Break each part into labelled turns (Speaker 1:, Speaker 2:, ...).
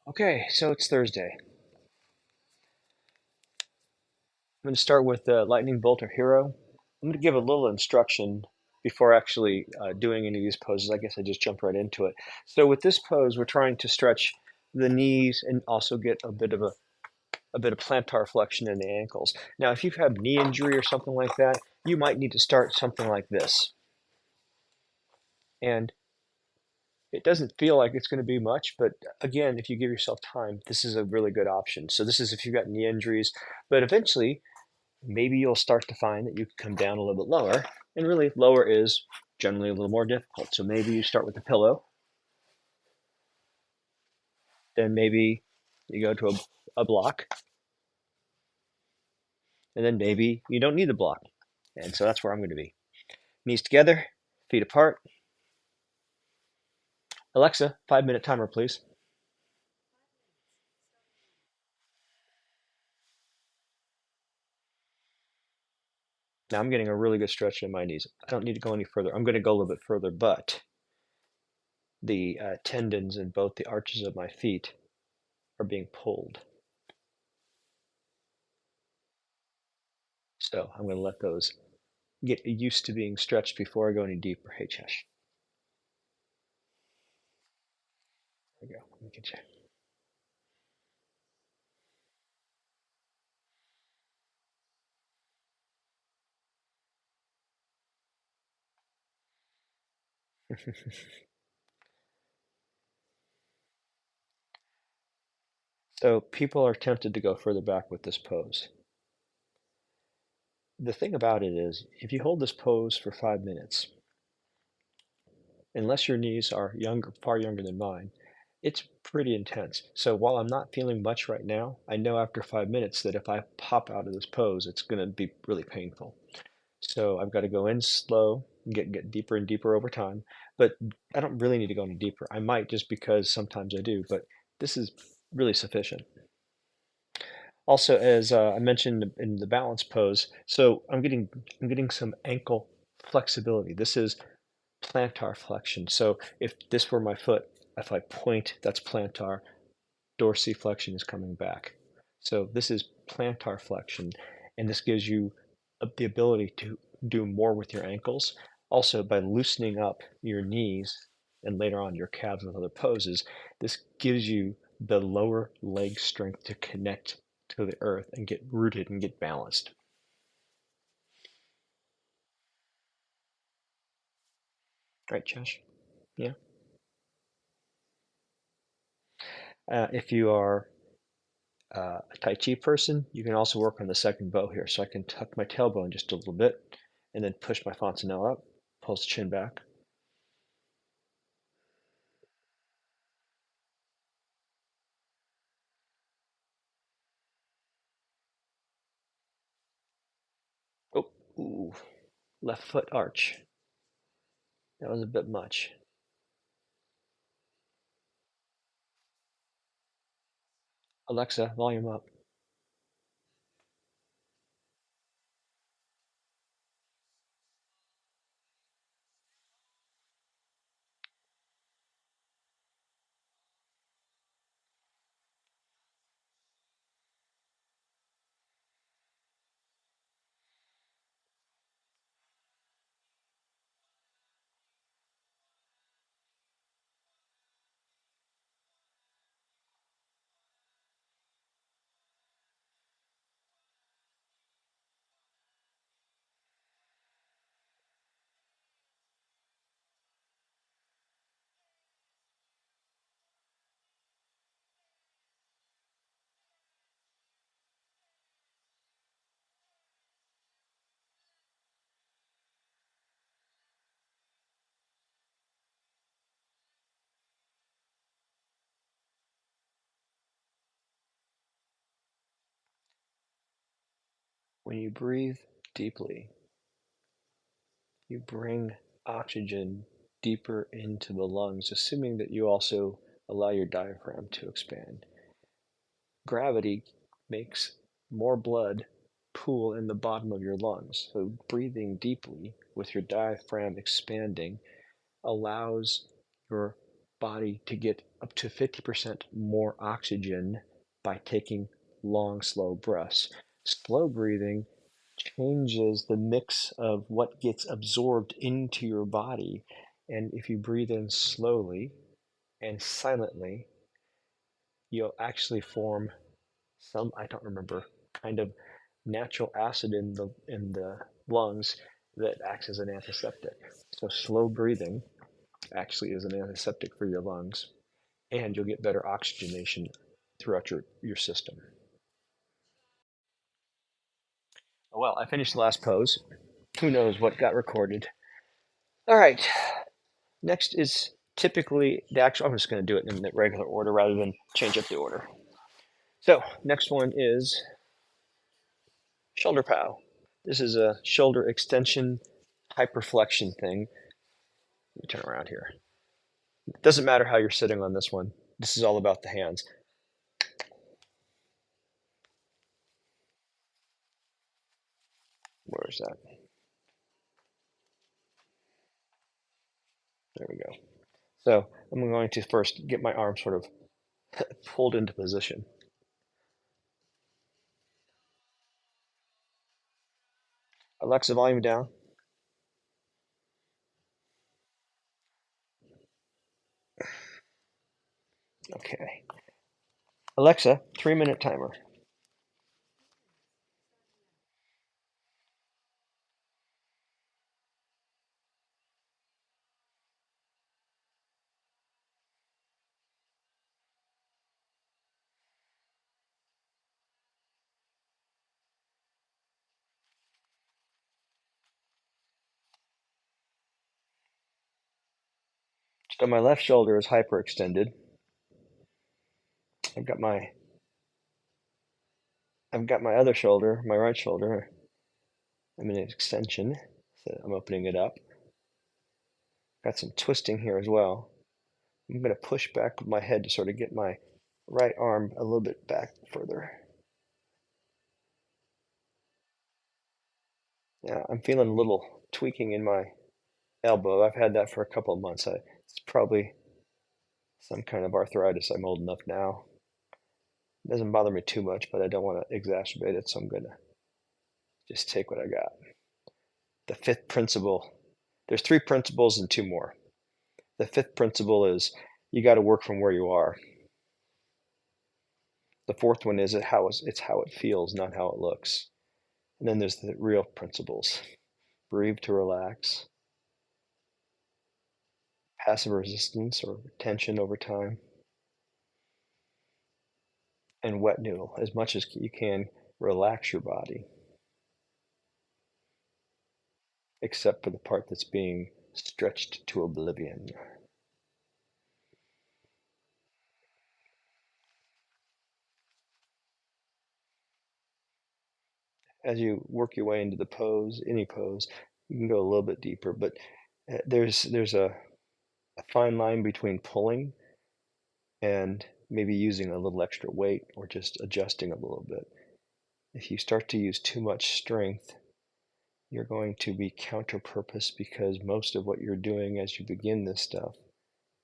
Speaker 1: Okay, so it's Thursday. I'm going to start with the Lightning Bolt or Hero. I'm going to give a little instruction before actually doing any of these poses. I guess I just jump right into it. So with this pose, we're trying to stretch the knees and also get a bit of plantar flexion in the ankles. Now, if you've had knee injury or something like that, you might need to start something like this. And it doesn't feel like it's going to be much, but again, if you give yourself time, this is a really good option. So this is if you've got knee injuries, but eventually maybe you'll start to find that you can come down a little bit lower, and really lower is generally a little more difficult. So maybe you start with the pillow, then maybe you go to a block, and then maybe you don't need the block. And so that's where I'm going to be. Knees together, feet apart. Alexa, 5-minute timer, please. Now I'm getting a really good stretch in my knees. I don't need to go any further. I'm going to go a little bit further, but the tendons in both the arches of my feet are being pulled. So I'm going to let those get used to being stretched before I go any deeper. Hey, Chesh. There we go. Let me get you. So people are tempted to go further back with this pose. The thing about it is, if you hold this pose for 5 minutes, unless your knees are younger, far younger than mine, it's pretty intense. So while I'm not feeling much right now, I know after 5 minutes that if I pop out of this pose, it's going to be really painful. So I've got to go in slow, get deeper and deeper over time. But I don't really need to go any deeper. I might just because sometimes I do, but this is really sufficient. Also, as I mentioned in the balance pose, so I'm getting some ankle flexibility. This is plantar flexion. So if this were my foot, if I point, that's plantar. Dorsiflexion is coming back. So this is plantar flexion, and this gives you the ability to do more with your ankles. Also, by loosening up your knees and later on your calves with other poses, this gives you the lower leg strength to connect to the earth and get rooted and get balanced. Right, Josh? Yeah. If you are a Tai Chi person, you can also work on the second bow here. So I can tuck my tailbone just a little bit and then push my fontanelle up, pulls the chin back. Oh, ooh, left foot arch. That was a bit much. Alexa, volume up. When you breathe deeply, you bring oxygen deeper into the lungs, assuming that you also allow your diaphragm to expand. Gravity makes more blood pool in the bottom of your lungs. So breathing deeply with your diaphragm expanding allows your body to get up to 50% more oxygen by taking long, slow breaths. Slow breathing changes the mix of what gets absorbed into your body. And if you breathe in slowly and silently, you'll actually form some, I don't remember, kind of natural acid in the lungs that acts as an antiseptic. So slow breathing actually is an antiseptic for your lungs, and you'll get better oxygenation throughout your system. Well, I finished the last pose. Who knows what got recorded? All right. Next is typically the actual. I'm just going to do it in the regular order rather than change up the order. So next one is shoulder pow. This is a shoulder extension hyperflexion thing. Let me turn around here. It doesn't matter how you're sitting on this one. This is all about the hands. Where is that? There we go. So I'm going to first get my arm sort of pulled into position. Alexa, volume down. Okay. Alexa, 3-minute timer. So my left shoulder is hyperextended. I've got my other shoulder, my right shoulder. I'm in an extension, so I'm opening it up. Got some twisting here as well. I'm going to push back with my head to sort of get my right arm a little bit back further. Yeah, I'm feeling a little tweaking in my elbow. I've had that for a couple of months. It's probably some kind of arthritis. I'm old enough now. It doesn't bother me too much, but I don't want to exacerbate it, so I'm going to just take what I got. The fifth principle. There's 3 principles and 2 more. The fifth principle is you got to work from where you are. The fourth one is it's how it feels, not how it looks. And then there's the real principles. Breathe to relax. Passive resistance or tension over time. And wet noodle. As much as you can, relax your body. Except for the part that's being stretched to oblivion. As you work your way into the pose, any pose, you can go a little bit deeper, but there's a fine line between pulling and maybe using a little extra weight or just adjusting a little bit. If you start to use too much strength, you're going to be counter-purpose because most of what you're doing as you begin this stuff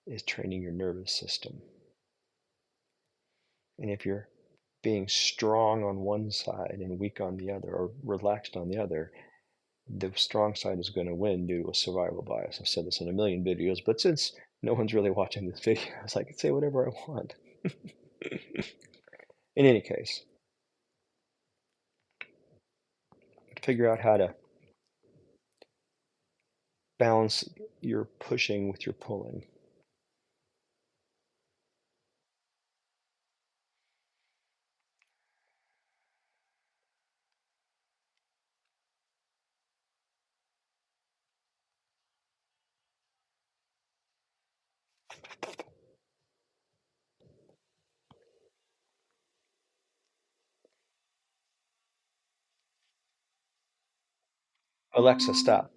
Speaker 1: is training your nervous system. And if you're being strong on one side and weak on the other, or relaxed on the other, the strong side is going to win due to a survival bias. I've said this in a million videos, but since no one's really watching this video, I can say whatever I want. In any case, figure out how to balance your pushing with your pulling. Alexa, stop.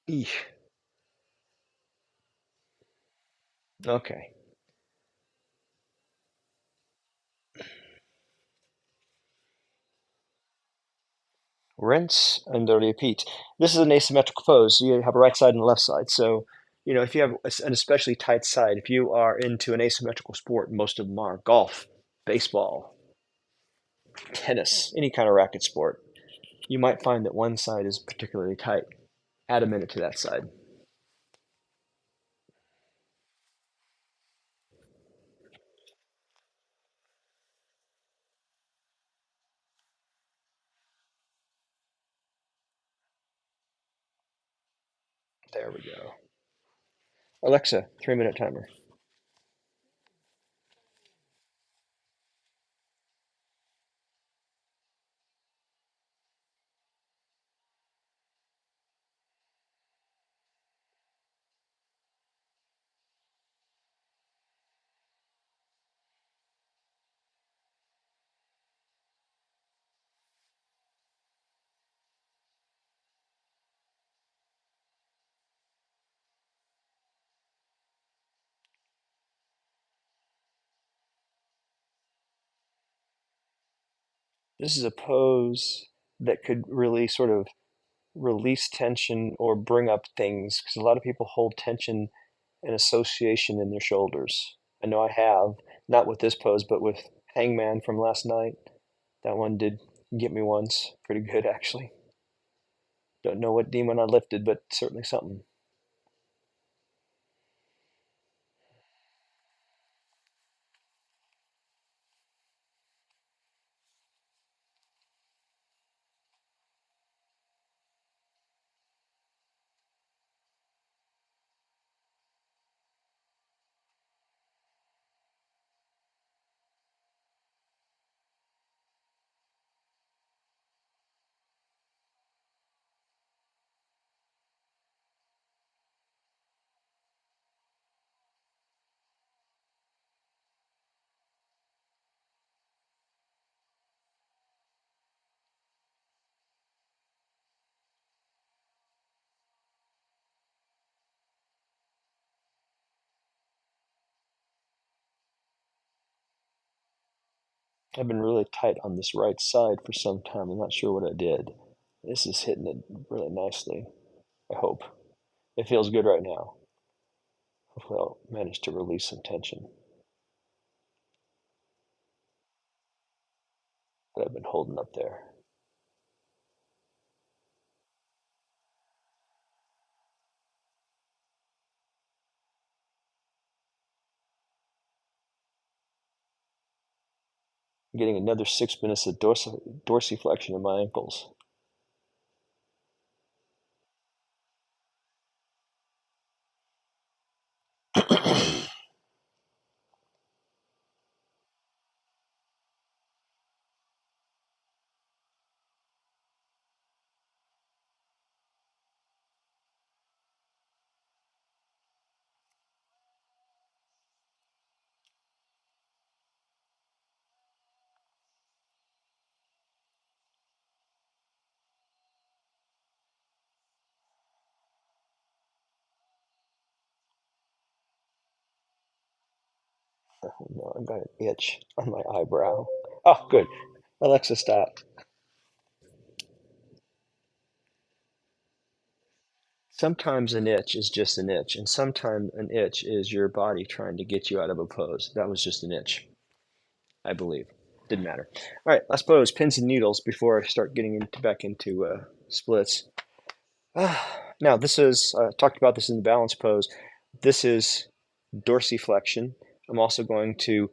Speaker 1: Eesh. Okay. rinse, and then repeat. This is an asymmetrical pose. So you have a right side and a left side. So, if you have an especially tight side, if you are into an asymmetrical sport, most of them are golf, baseball, tennis, any kind of racket sport, you might find that one side is particularly tight. Add a minute to that side. There we go. Alexa, 3-minute timer. This is a pose that could really sort of release tension or bring up things because a lot of people hold tension and association in their shoulders. I know I have, not with this pose, but with Hangman from last night. That one did get me once. Pretty good, actually. Don't know what demon I lifted, but certainly something. I've been really tight on this right side for some time. I'm not sure what I did. This is hitting it really nicely, I hope. It feels good right now. Hopefully I'll manage to release some tension that I've been holding up there. I'm getting another 6 minutes of dorsiflexion in my ankles. No, I've got an itch on my eyebrow. Oh, good. Alexa, stop. Sometimes an itch is just an itch, and sometimes an itch is your body trying to get you out of a pose. That was just an itch, I believe. Didn't matter. All right, last pose, pins and needles before I start getting back into splits. Now, this is, talked about this in the balance pose. This is dorsiflexion. I'm also going to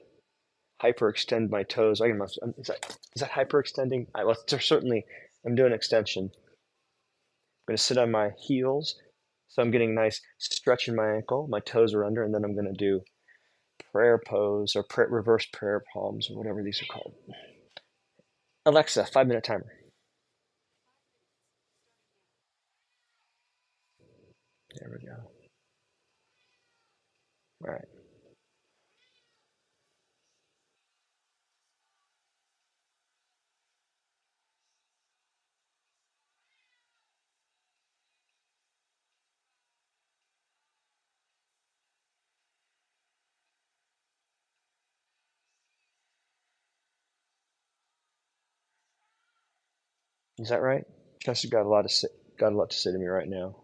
Speaker 1: hyperextend my toes. Is that hyperextending? Well, certainly, I'm doing extension. I'm going to sit on my heels. So I'm getting nice stretch in my ankle. My toes are under, and then I'm going to do prayer pose or reverse prayer palms or whatever these are called. Alexa, 5-minute timer. There we go. All right. Is that right? Chester got a lot to say to me right now.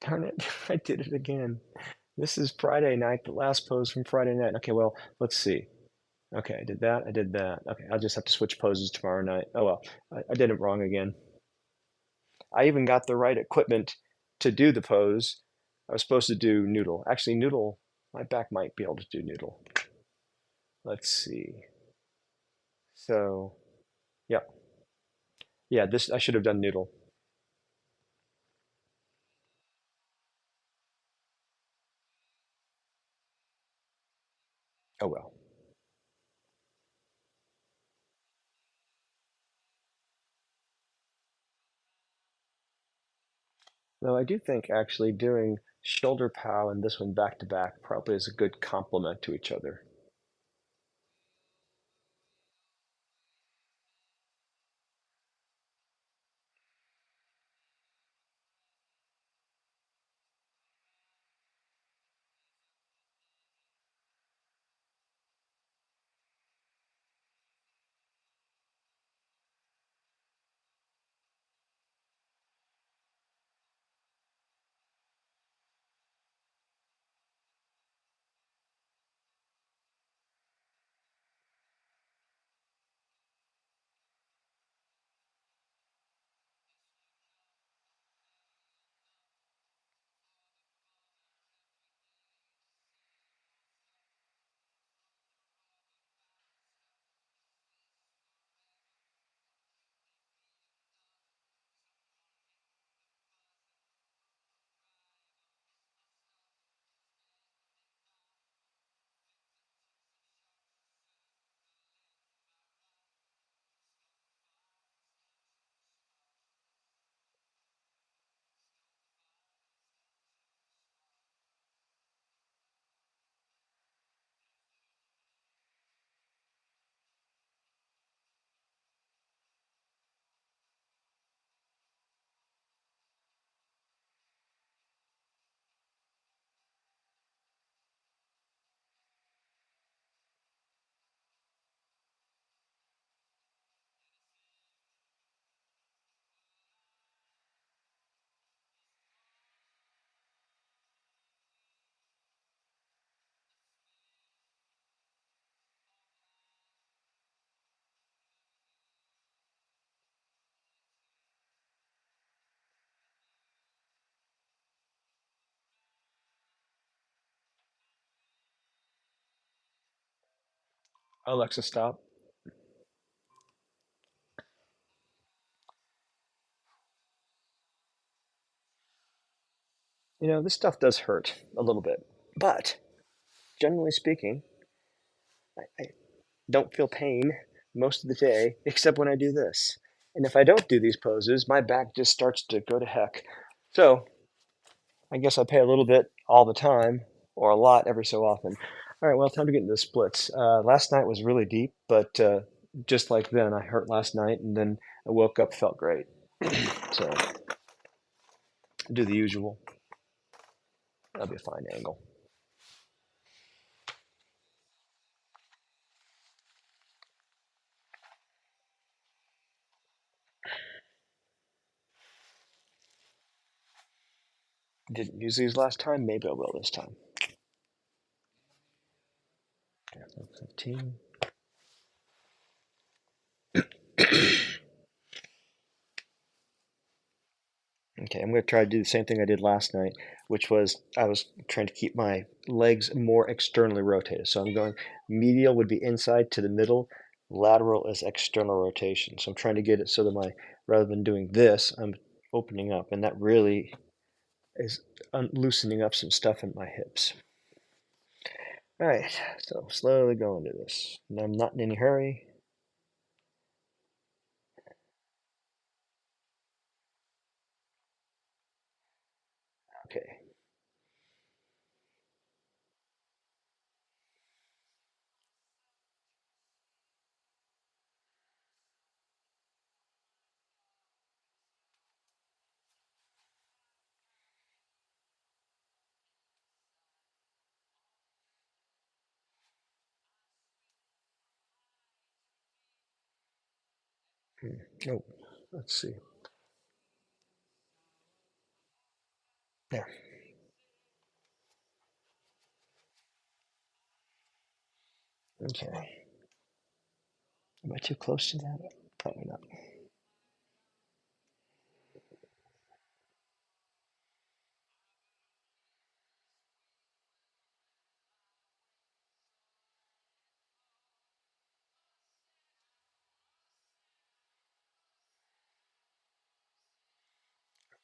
Speaker 1: Darn it, I did it again. This is Friday night, the last pose from Friday night. Okay, well, let's see. Okay, I did that, I did that. Okay, I'll just have to switch poses tomorrow night. Oh well, I did it wrong again. I even got the right equipment to do the pose. I was supposed to do noodle. Actually, noodle, my back might be able to do noodle. Let's see. So, yeah, yeah, this, I should have done noodle. Oh well. Though I do think actually doing shoulder pow and this one back to back probably is a good complement to each other. Alexa, stop. You know, this stuff does hurt a little bit, but generally speaking, I don't feel pain most of the day, except when I do this. And if I don't do these poses, my back just starts to go to heck. So I guess I pay a little bit all the time. or a lot every so often. All right, well, time to get into the splits. Last night was really deep, but just like then, I hurt last night, and then I woke up, felt great. So do the usual. That'll be a fine angle. Didn't use these last time. Maybe I will this time. Okay, 15. Okay, I'm going to try to do the same thing I did last night, which was I was trying to keep my legs more externally rotated. So I'm going medial would be inside to the middle, lateral is external rotation. So I'm trying to get it so that rather than doing this, I'm opening up, and that really is loosening up some stuff in my hips. All right, so slowly go into this. And I'm not in any hurry. Okay. Oh, let's see. There. Okay. Am I too close to that? Probably not.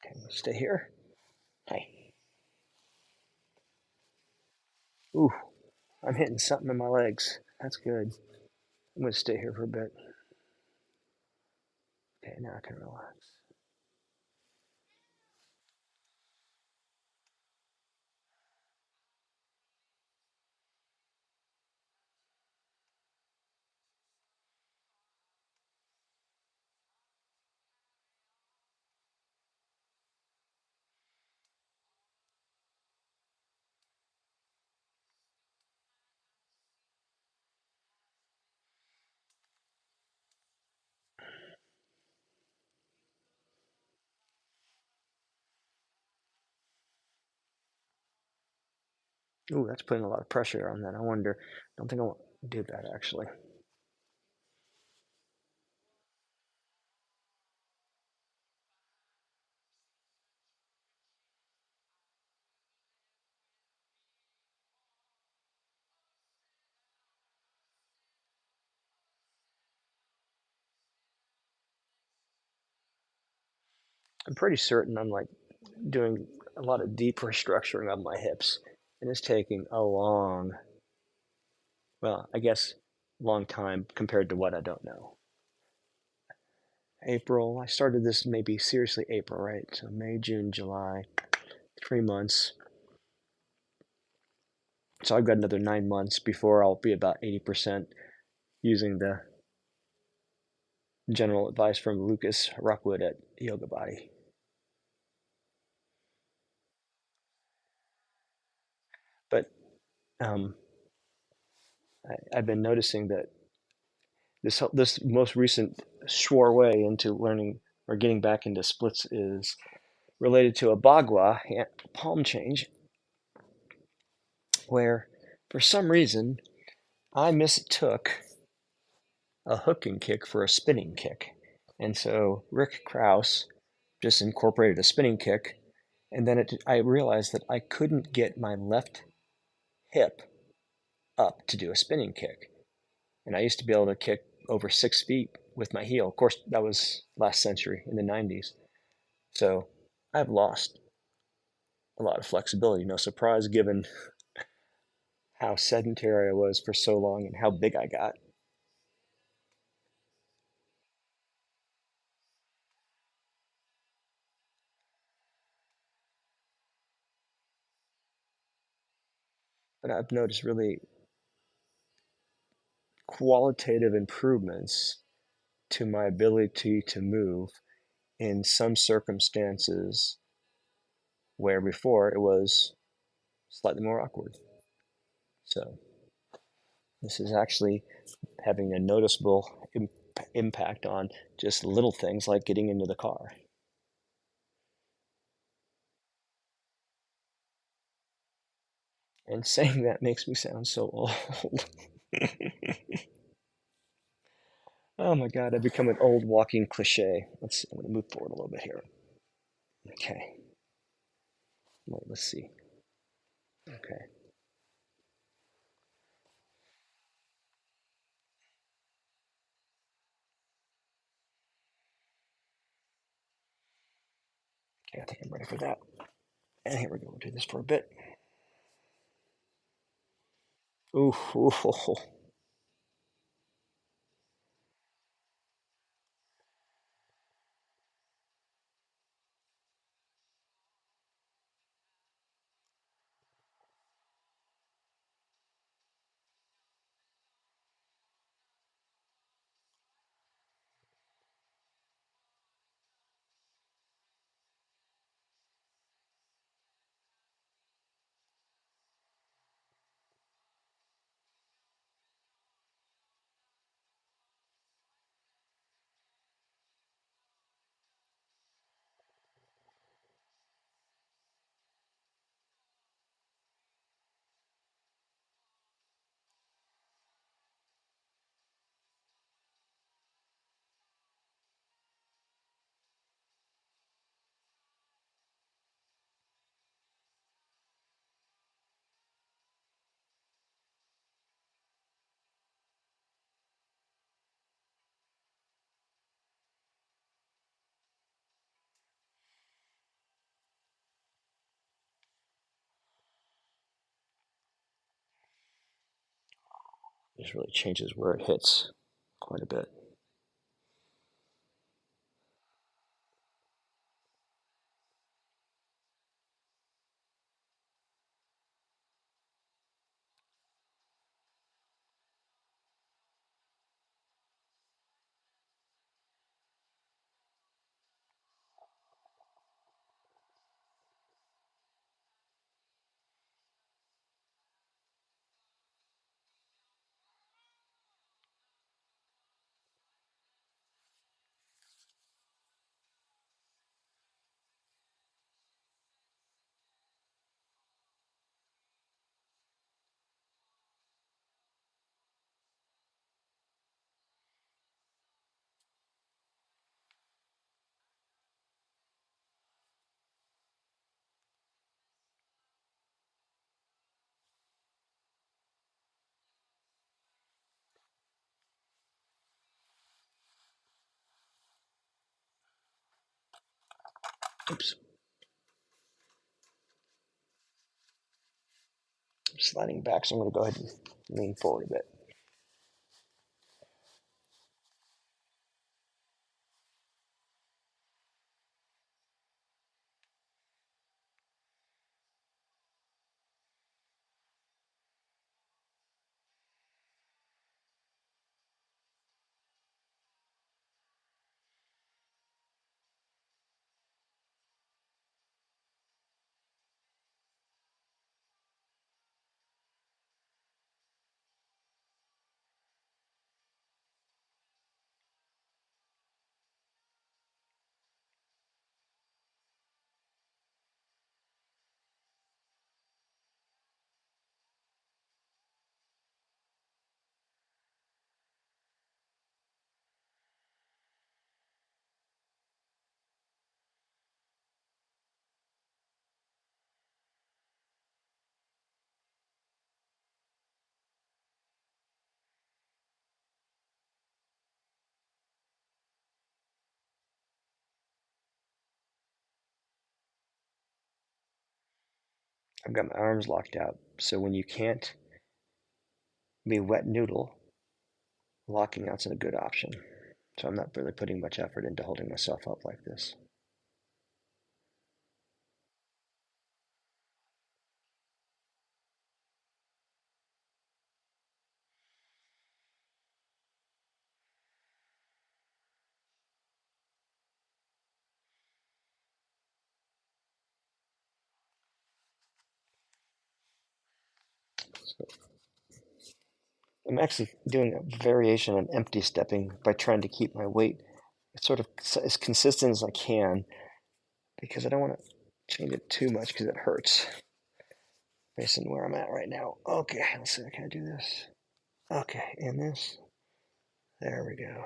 Speaker 1: Okay, I'm gonna stay here. Hi. Ooh, I'm hitting something in my legs. That's good. I'm gonna stay here for a bit. Okay, now I can relax. Ooh, that's putting a lot of pressure on that. I wonder. Don't think I want to do that actually. I'm pretty certain I'm like doing a lot of deep restructuring of my hips, and it's taking a well, I guess, long time compared to what I don't know. April. I started this maybe seriously April, right? So May, June, July, 3 months. So I've got another 9 months before I'll be about 80% using the general advice from Lucas Rockwood at Yoga Body. But um, I've been noticing that this most recent sure way into learning or getting back into splits is related to a bagua palm change, where for some reason I mistook a hooking kick for a spinning kick. And so Rick Kraus just incorporated a spinning kick. And then I realized that I couldn't get my left hip up to do a spinning kick. And I used to be able to kick over 6 feet with my heel. Of course, that was last century in the 90s. So I've lost a lot of flexibility. No surprise given how sedentary I was for so long and how big I got. and I've noticed really qualitative improvements to my ability to move in some circumstances where before it was slightly more awkward. So this is actually having a noticeable impact on just little things like getting into the car. And saying that makes me sound so old. Oh my God, I've become an old walking cliche. Let's see, I'm gonna move forward a little bit here. Okay, wait, let's see. Okay, okay, I think I'm ready for that. And here we go, we'll do this for a bit. Ooh, ooh, ooh, ooh. This really changes where it hits quite a bit. Oops, I'm sliding back, so I'm gonna go ahead and lean forward a bit. I've got my arms locked out, so when you can't be wet noodle, locking out's a good option. So I'm not really putting much effort into holding myself up like this. I'm actually doing a variation on empty stepping by trying to keep my weight sort of as consistent as I can because I don't want to change it too much because it hurts based on where I'm at right now. Okay, let's see. Can I do this? Okay, and this. There we go.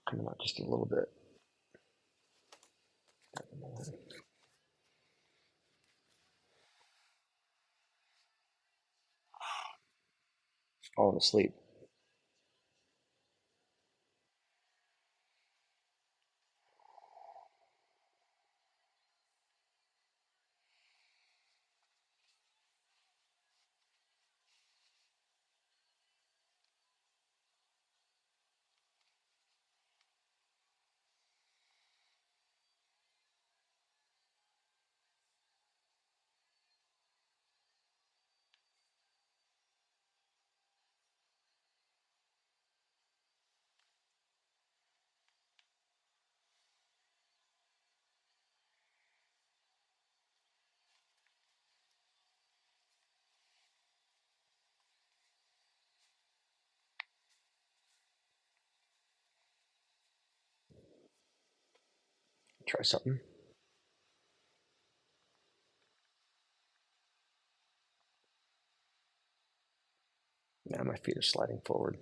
Speaker 1: Coming out just a little bit. Falling asleep. Try something. Now my feet are sliding forward.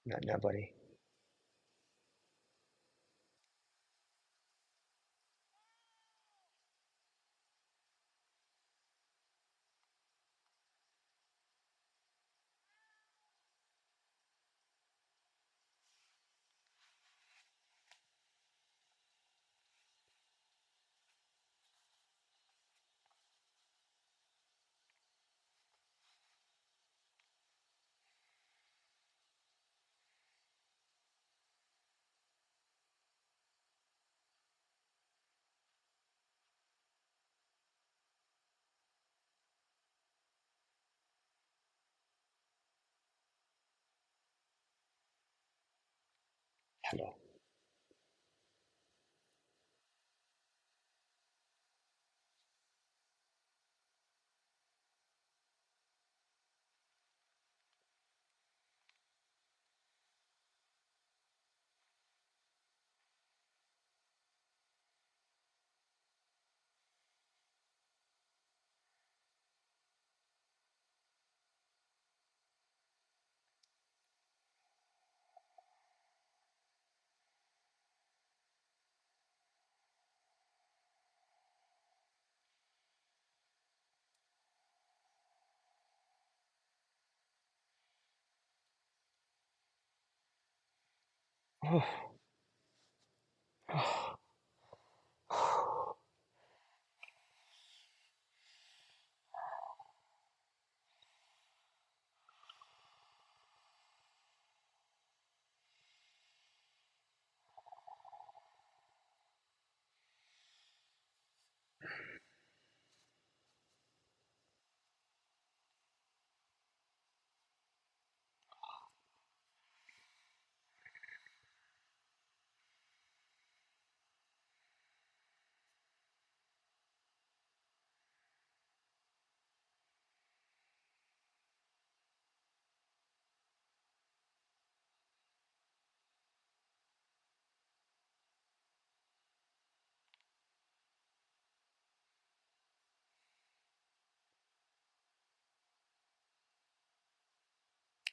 Speaker 1: Not now, buddy. Hello.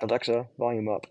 Speaker 1: Alexa, volume up.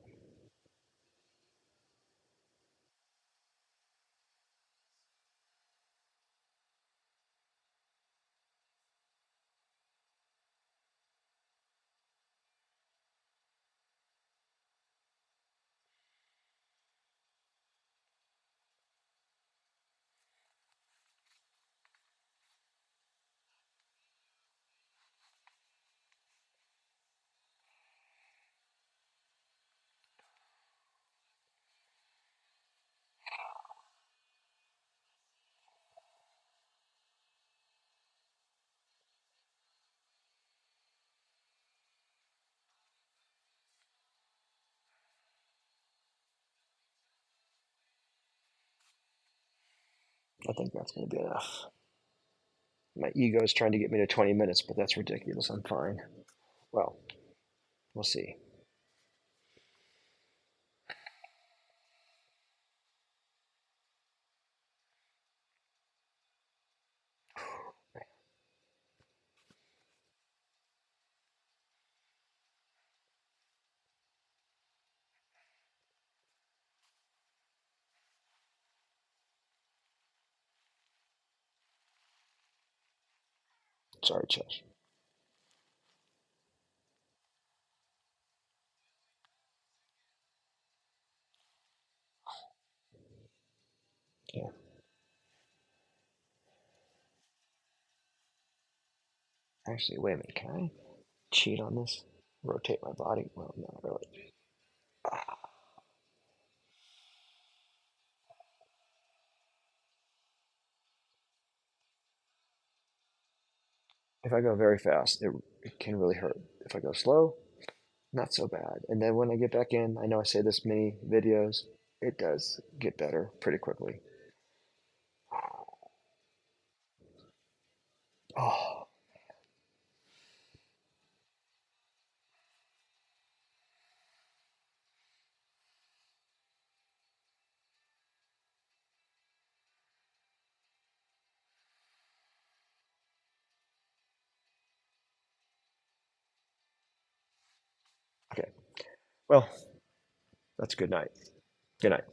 Speaker 1: I think that's going to be enough. My ego is trying to get me to 20 minutes, but that's ridiculous. I'm fine. Well, we'll see. Sorry, Chess. Yeah. Actually, wait a minute. Can I cheat on this? Rotate my body? Well, not really. If I go very fast, it can really hurt. If I go slow, not so bad. And then when I get back in, I know I say this many videos, it does get better pretty quickly. Oh, okay. Well, That's good night. Good night.